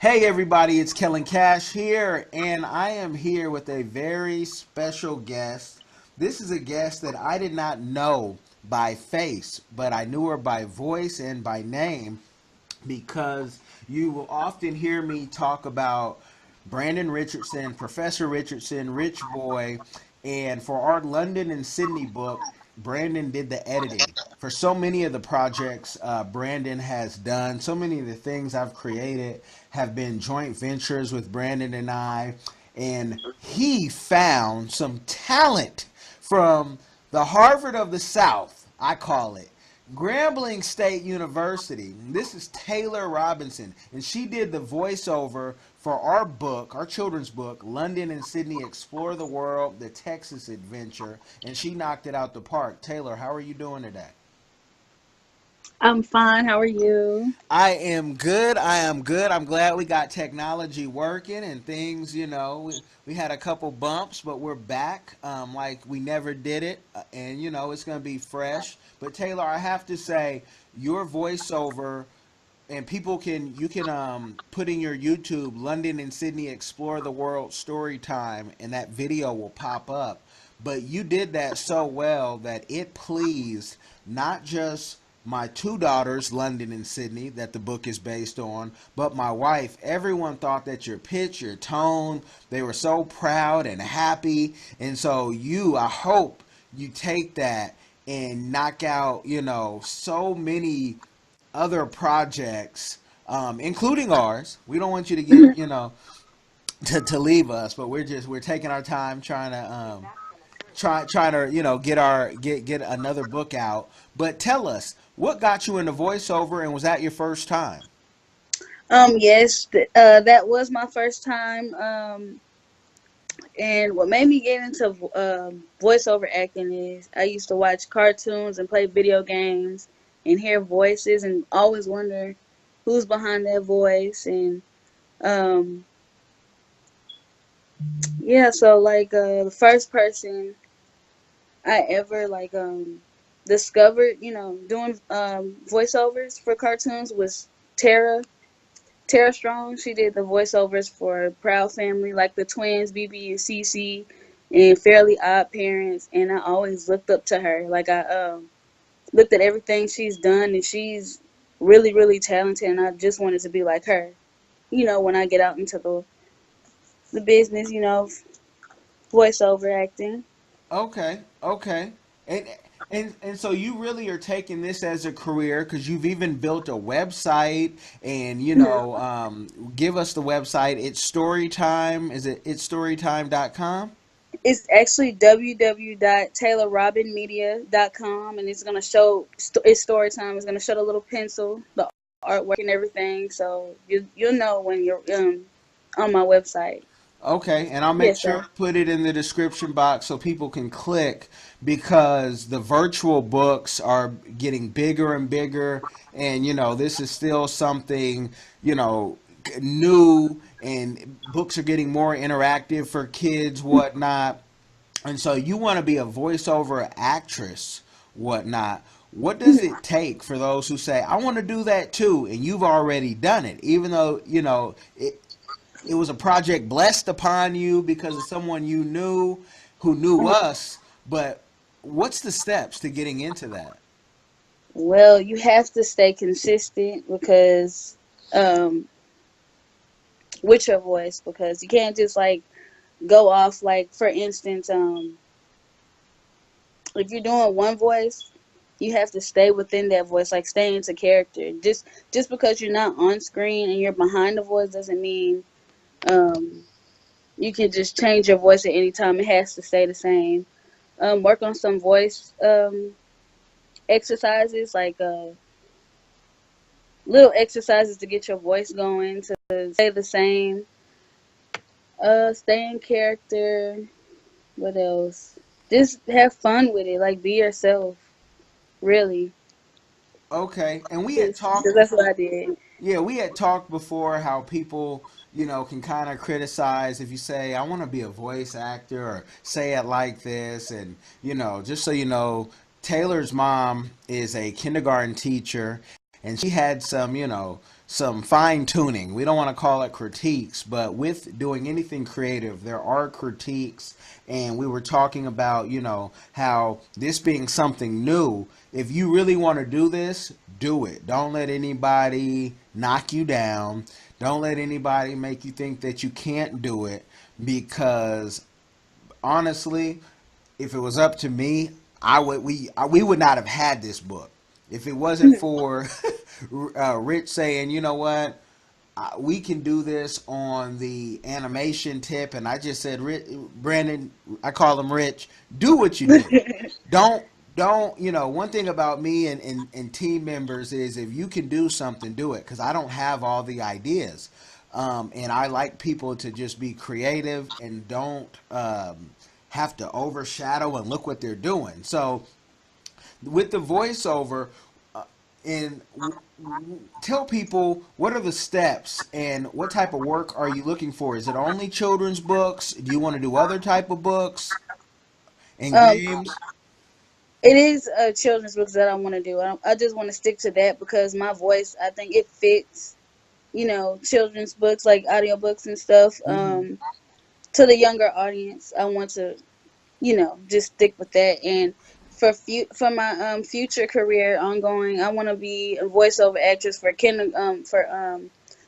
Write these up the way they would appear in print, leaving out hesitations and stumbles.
Hey everybody, it's Kellen Cash here, and I am here with a very special guest. This is a guest that I did not know by face, but I knew her by voice and by name because you will often hear me talk about Brandon Richardson, Professor Richardson, Rich Boy, and for our London and Sydney book, Brandon did the editing. For so many of the projects Brandon has done, so many of the things I've created have been joint ventures with Brandon and I, and he found some talent from the Harvard of the South, I call it. Grambling State University. This is Taylor Robinson, and she did the voiceover for our book, our children's book, London and Sydney Explore the World, the Texas Adventure, and she knocked it out the park. Taylor, how are you doing today? I'm fine. How are you? I am good. I am good. I'm glad we got technology working and things, we had a couple bumps, but we're back like we never did it. And, it's going to be fresh. But Taylor, I have to say, your voiceover, and you can put in your YouTube, London and Sydney Explore the World Story Time, and that video will pop up. But you did that so well that it pleased not just my two daughters, London and Sydney, that the book is based on, but my wife. Everyone thought that your pitch, your tone, they were so proud and happy. And so I hope you take that and knock out, so many other projects, including ours. We don't want you to get, to leave us, but we're taking our time trying to trying to get another book out. But tell us, what got you into voiceover, and was that your first time? Yes, that was my first time. And what made me get into voiceover acting is I used to watch cartoons and play video games and hear voices and always wonder who's behind that voice. And um, yeah, so like the first person I ever discovered, doing voiceovers for cartoons was Tara. Tara Strong. She did the voiceovers for Proud Family, like the twins, BB and CC, and Fairly Odd Parents. And I always looked up to her. Like I looked at everything she's done, and she's really, really talented. And I just wanted to be like her. When I get out into the business, voiceover acting. Okay, okay. And and so you really are taking this as a career because you've even built a website and give us the website. It's Storytime. Is it it's storytime.com? It's actually www.taylorrobinmedia.com, and it's gonna show it's story time. It's gonna show the little pencil, the artwork, and everything. So you'll know when you're on my website. Okay, and I'll make Yes, sure sir. to put it in the description box so people can click because the virtual books are getting bigger and bigger, and this is still something you know new, and books are getting more interactive for kids, whatnot. And so you want to be a voiceover actress, whatnot. What does it take for those who say, I want to do that too, and you've already done it, even though it was a project blessed upon you because of someone you knew who knew us. But what's the steps to getting into that? Well, you have to stay consistent because um, with your voice, because you can't just like go off. Like for instance, if you're doing one voice, you have to stay within that voice, like stay into character. Just because you're not on screen and you're behind the voice doesn't mean um, you can just change your voice at any time. It has to stay the same. Work on some voice exercises, like little exercises to get your voice going to stay the same. Stay in character. What else? Just have fun with it. Like be yourself. Really. Okay, and we had 'Cause talked that's what before. I did. Yeah, we had talked before how people, can kind of criticize if you say, I want to be a voice actor or say it like this. And, just so you know, Taylor's mom is a kindergarten teacher and she had some, some fine tuning. We don't want to call it critiques, but with doing anything creative, there are critiques. And we were talking about, how this being something new, if you really want to do this, do it. Don't let anybody knock you down. Don't let anybody make you think that you can't do it, because honestly, if it was up to me, we would not have had this book if it wasn't for Rich saying, you know what, we can do this on the animation tip, and I just said, Brandon, I call him Rich. Do what you do. Don't don't one thing about me and team members is, if you can do something, do it, because I don't have all the ideas, and I like people to just be creative and don't have to overshadow and look what they're doing. So with the voiceover, and tell people, what are the steps and what type of work are you looking for? Is it only children's books? Do you want to do other type of books and um, games? it is children's books that I want to do. I just want to stick to that because my voice, I think it fits, children's books like audiobooks and stuff. Hmm. To the younger audience, I want to, just stick with that. And for my future career ongoing, I want to be a voiceover actress for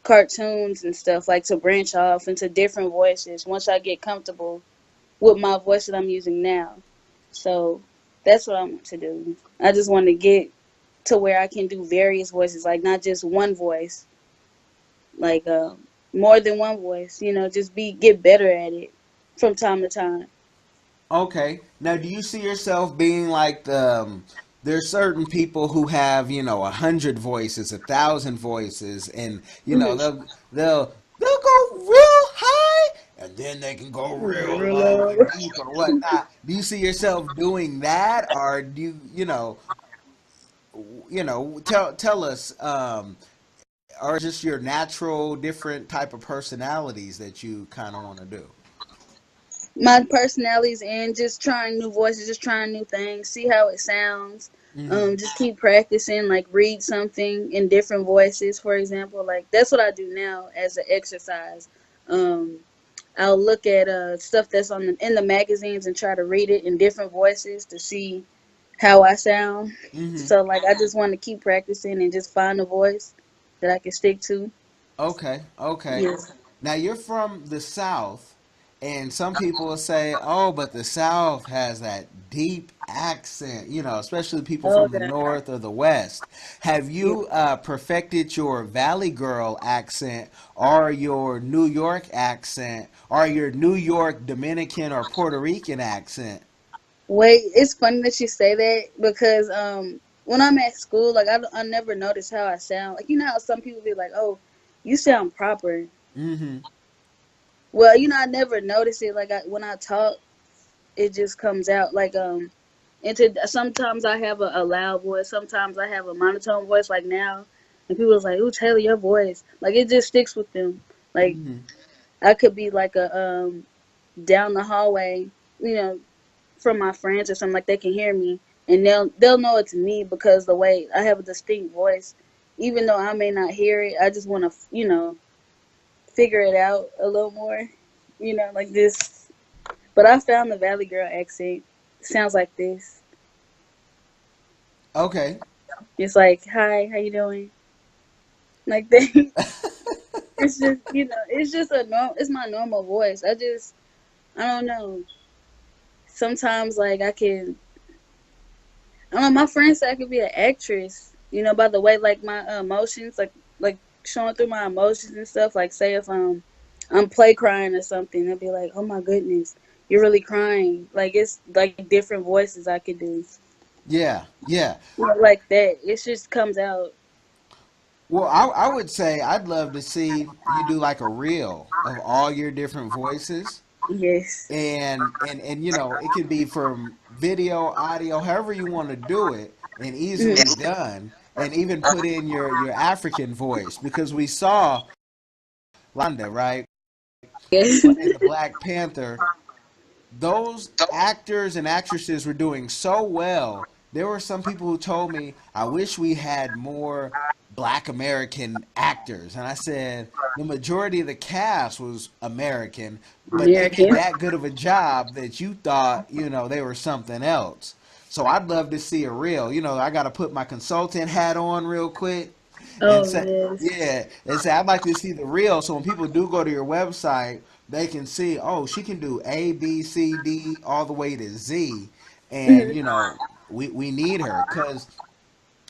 cartoons and stuff, like to branch off into different voices once I get comfortable with my voice that I'm using now. So that's what I want to do. I just want to get to where I can do various voices, like not just one voice, like more than one voice. Just get better at it from time to time. Okay. Now, do you see yourself being like there's certain people who have 100 voices, 1,000 voices, and Hmm. they'll go real high, and then they can go real Real low low. and deep or whatnot. Do you see yourself doing that, or do tell us, or just your natural different type of personalities that you kind of want to do? My personalities and just trying new voices, just trying new things, see how it sounds. Hmm. Just keep practicing, like read something in different voices, for example. Like that's what I do now as an exercise. Um, I'll look at stuff that's in the magazines and try to read it in different voices to see how I sound. Hmm. So like I just want to keep practicing and just find a voice that I can stick to. Okay, okay. Yes. Now you're from the South, and some people will say, "Oh, but the South has that deep accent," especially people from the Okay. North or the West. Have Yeah. you perfected your Valley Girl accent, or your New York accent, or your New York Dominican or Puerto Rican accent? Wait, it's funny that you say that because when I'm at school, like I never notice how I sound. Like how some people be like, "Oh, you sound proper." Mm-hmm. Well, I never notice it. Like when I talk, it just comes out. Like sometimes I have a loud voice, sometimes I have a monotone voice. Like now, and people's like, "Ooh, Taylor, your voice." Like it just sticks with them. Like Mm-hmm. I could be like a down the hallway, you know, from my friends or something, like they can hear me and they'll know it's me because the way I have a distinct voice, even though I may not hear it. I just want to figure it out a little more, like this. But I found the Valley Girl accent. It sounds like this. Okay. It's like, hi, how you doing, like that. It's just it's just it's my normal voice. I don't know, sometimes like I don't know, my friends say I could be an actress, by the way, like my emotions, like showing through my emotions and stuff. Like, say if I'm play crying or something, they'll be like, "Oh my goodness, you're really crying." Like it's like different voices I could do, Yeah, yeah. like that. It just comes out. Well, I would say I'd love to see you do like a reel of all your different voices, Yes. and it can be from video, audio, however you want to do it, and easily Mhm. done, and even put in your African voice, because we saw Londa, right, Yes. in the Black Panther. Those actors and actresses were doing so well. There were some people who told me, I wish we had more Black American actors. And I said the majority of the cast was American, but they did American. that good of a job that you thought, they were something else. So I'd love to see a reel. I got to put my consultant hat on real quick and Oh say, yes. yeah, and say I'd like to see the reel. So when people do go to your website, they can see, oh, she can do A, B, C, D, all the way to Z, and Mhm. we need her because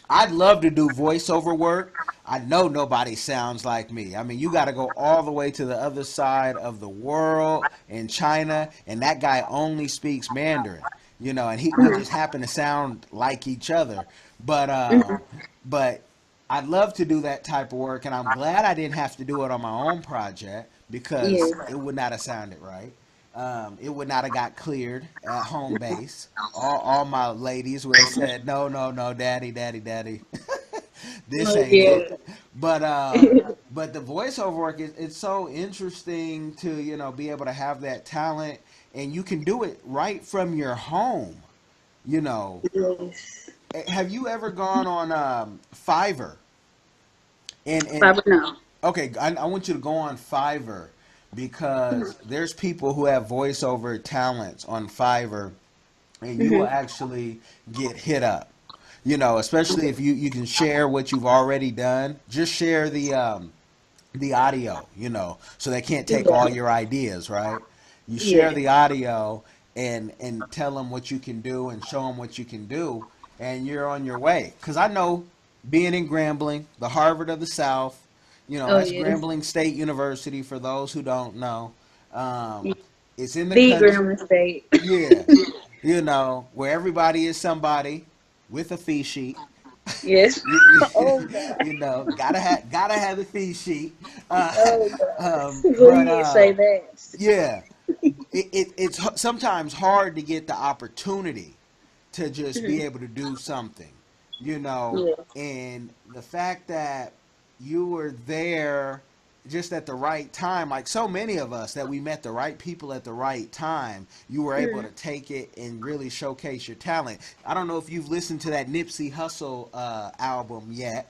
I'd love to do voiceover work. I know nobody sounds like me. I mean, you got to go all the way to the other side of the world in China, and that guy only speaks Mandarin. And we just happen to sound like each other. But Mhm. but I'd love to do that type of work, and I'm glad I didn't have to do it on my own project because Yes. it would not have sounded right. It would not have got cleared at home base. All my ladies would have said, "No, no, no, daddy, daddy, daddy, this Oh ain't it." yeah. But but the voiceover work is it's so interesting to be able to have that talent, and you can do it right from your home. You know, Yes. have you ever gone on Fiverr? And Probably no. okay, I want you to go on Fiverr because there's people who have voiceover talents on Fiverr, and you will Mhm. actually get hit up. Especially if you can share what you've already done. Just share the audio, so they can't take all Yeah. your ideas, right? You share Yeah. the audio and tell them what you can do and show them what you can do, and you're on your way. Because I know being in Grambling, the Harvard of the South, Oh that's yes. Grambling State University for those who don't know. Um, it's in the The country, grammar state. yeah, where everybody is somebody with a fee sheet. Yes. you, Oh God. gotta have the fee sheet. Uh, Oh God. Who but did say that? yeah, it's sometimes hard to get the opportunity to just be Mhm. able to do something, you know, Yeah. and the fact that you were there just at the right time, like so many of us that we met the right people at the right time, you were able Mhm. to take it and really showcase your talent. I don't know if you've listened to that Nipsey Hussle album yet,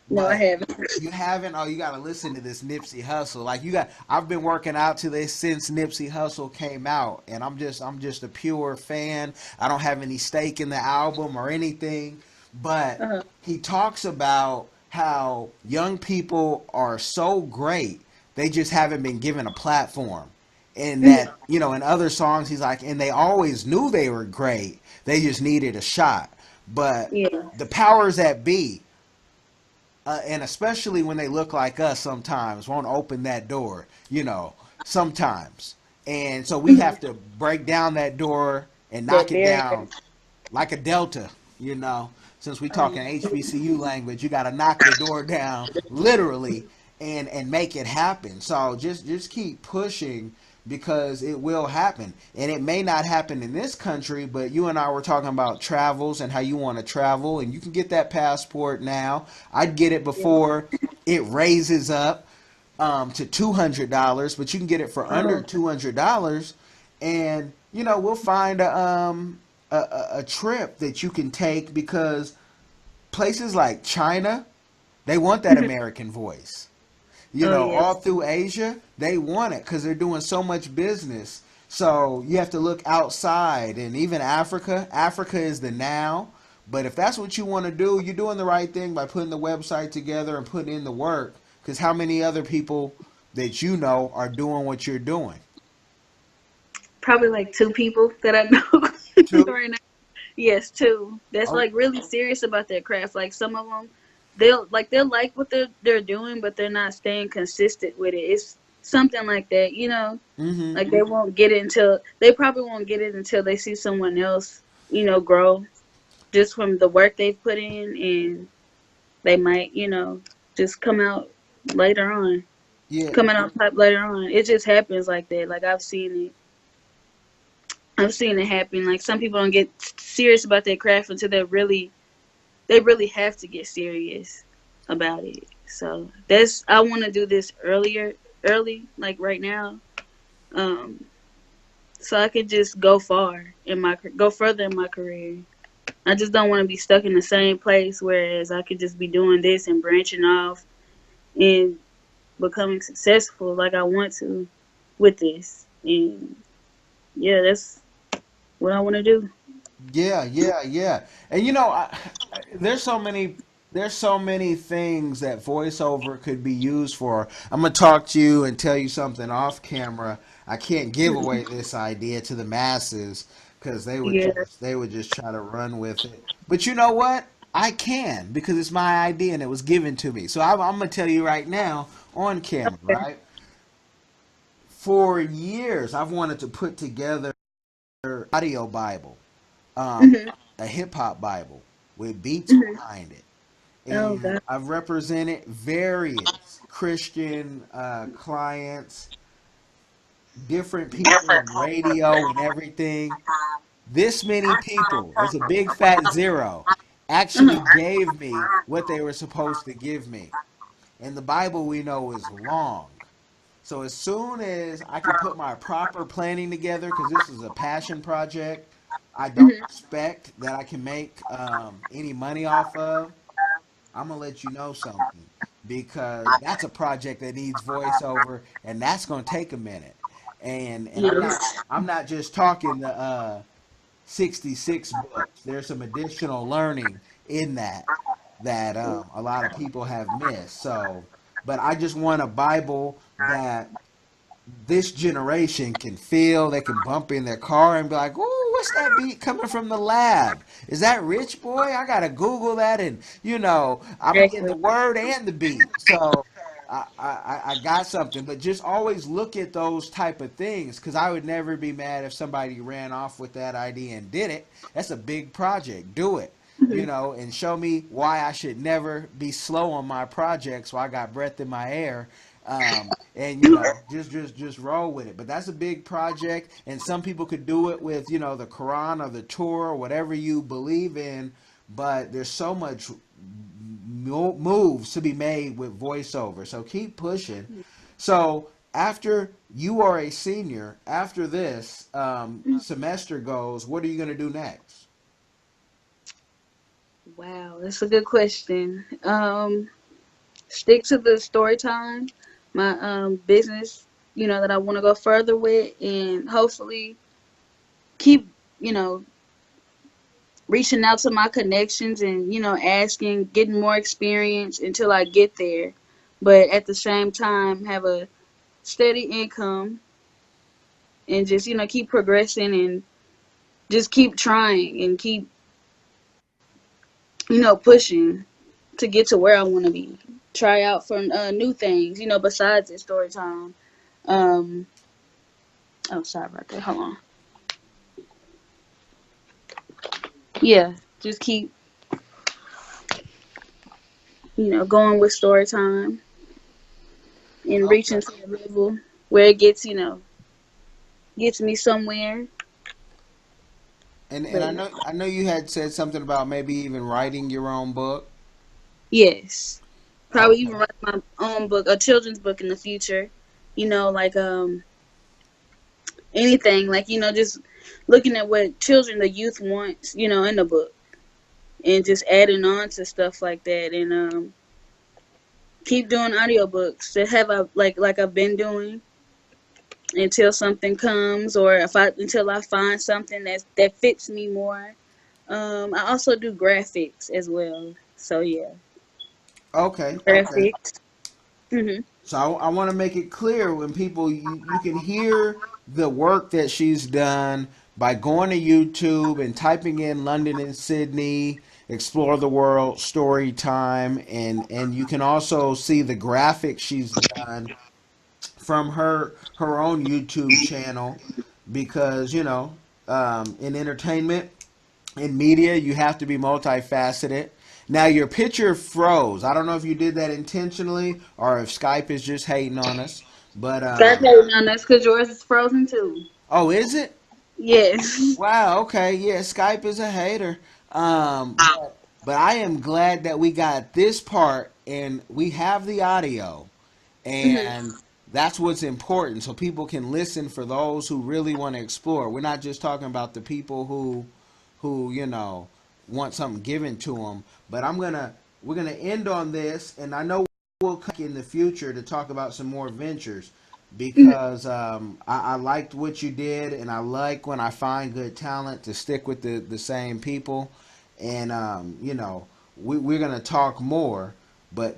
No, I but haven't. you haven't. Oh, you got to listen to this Nipsey Hussle. Like you got, I've been working out to this since Nipsey Hussle came out, and I'm just a pure fan. I don't have any stake in the album or anything, but Uh-huh. he talks about how young people are so great, they just haven't been given a platform. And Mhm. that, in other songs, he's like, and they always knew they were great. They just needed a shot. But Yeah. the powers that be, and especially when they look like us sometimes won't open that door, sometimes. And so we Mhm. have to break down that door and knock That it barrier. down like a delta, since we talking Um, HBCU language, you got to knock the door down literally and make it happen. So just keep pushing because it will happen. And it may not happen in this country, but you and I were talking about travels and how you want to travel, and you can get that passport now. I'd get it yeah. before it raises up to $200, but you can get it for under Oh. $200, and we'll find a trip that you can take because places like China, they want that Mhm. American voice. Oh All yes. through Asia, they want it because they're doing so much business. So you have to look outside, and even Africa. Africa is the now. But if that's what you want to do, you're doing the right thing by putting the website together and putting in the work. Because how many other people that are doing what you're doing? Probably like two people that I know Two. right now. Yes, two. That's Oh, like really serious about their craft. Like some of them, they'll like what they're doing, but they're not staying consistent with it. It's something like that, you know. mm-hmm. Like they probably won't get it until they see someone else, grow just from the work they've put in, and they might, just come out later on, Yeah. coming out top later on. It just happens like that. Like I've seen it happen. Like some people don't get serious about their craft until they really have to get serious about it. So I want to do this early, like right now, um, so I could just go further in my career. I just don't want to be stuck in the same place. Whereas I could just be doing this and branching off and becoming successful like I want to with this. And yeah, that's what I want to do. Yeah, yeah, yeah. And there's so many there's so many things that voiceover could be used for. I'm gonna talk to you and tell you something off camera. I can't give away this idea to the masses because Yeah. they would just try to run with it. But you know what? I can because it's my idea and it was given to me. So I'm gonna tell you right now on camera, Okay. right? For years, I've wanted to put together audio Bible, um, Mhm. a hip hop Bible with beats Mhm. behind it. Oh And God. I've represented various Christian clients, different people in radio and everything. This many people, as a big fat zero, actually Uh-huh. gave me what they were supposed to give me. And the Bible we know is long. So as soon as I can put my proper planning together, because this is a passion project, I don't Mhm. expect that I can make any money off of. I'm gonna let you know something because that's a project that needs voiceover, and that's gonna take a minute. And Yes. I'm not just talking the 66 books. There's some additional learning in that that a lot of people have missed. So, but I just want a Bible that this generation can feel. They can bump in their car and be like, "Ooh, what's that beat coming from the lab? Is that Rich Boy? I gotta Google that." And I'm gonna get Exactly. the word and the beat. So I got something. But just always look at those type of things because I would never be mad if somebody ran off with that idea and did it. That's a big project. Do it. Mhm. And show me why I should never be slow on my projects while I got breath in my air, and just roll with it. But that's a big project, and some people could do it with the Quran or the Torah or whatever you believe in. But there's so much moves to be made with voiceover. So keep pushing. So after you are a senior, after this semester goes, what are you going to do next? Wow, that's a good question. Stick to the story time, my business, that I want to go further with, and hopefully keep, you know, reaching out to my connections and asking, getting more experience until I get there. But at the same time, have a steady income and just keep progressing and just keep trying and keep pushing to get to where I want to be. Try out for new things, besides this story time. Um, oh, sorry about that. Hold on. Yeah, just keep, going with story time and reaching Okay. to a level where it gets, gets me somewhere. And But I know you had said something about maybe even writing your own book. yes, probably even Okay. write my own book, a children's book in the future. Like anything, like just looking at what children, the youth wants, in the book, and just adding on to stuff like that, and keep doing audiobooks that have a like I've been doing until something comes, or if I until I find something that fits me more. I also do graphics as well, so yeah, Okay. Okay. graphics. Mhm. So I want to make it clear when people you can hear the work that she's done by going to YouTube and typing in London and Sydney, explore the world, story time, and you can also see the graphics she's done from her own YouTube channel because in entertainment in media, you have to be multifaceted. Now, your picture froze. I don't know if you did that intentionally or if Skype is just hating on us. But That's hating on us because yours is frozen too. oh, is it? Yes. Wow. Okay. Yeah, Skype is a hater. But I am glad that we got this part and we have the audio, Mhm. and that's what's important, so people can listen for those who really want to explore. We're not just talking about the people who want something given to them. But we're gonna end on this, and I know we'll come in the future to talk about some more ventures because I liked what you did, and I like when I find good talent to stick with the same people. And we're gonna talk more, but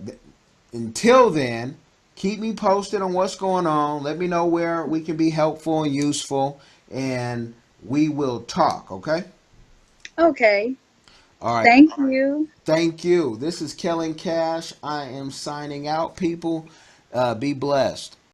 until then, keep me posted on what's going on. Let me know where we can be helpful and useful, and we will talk. Okay. Okay. All right. Thank you. Thank you. This is KELLEN KASH. I am signing out, people. Be blessed.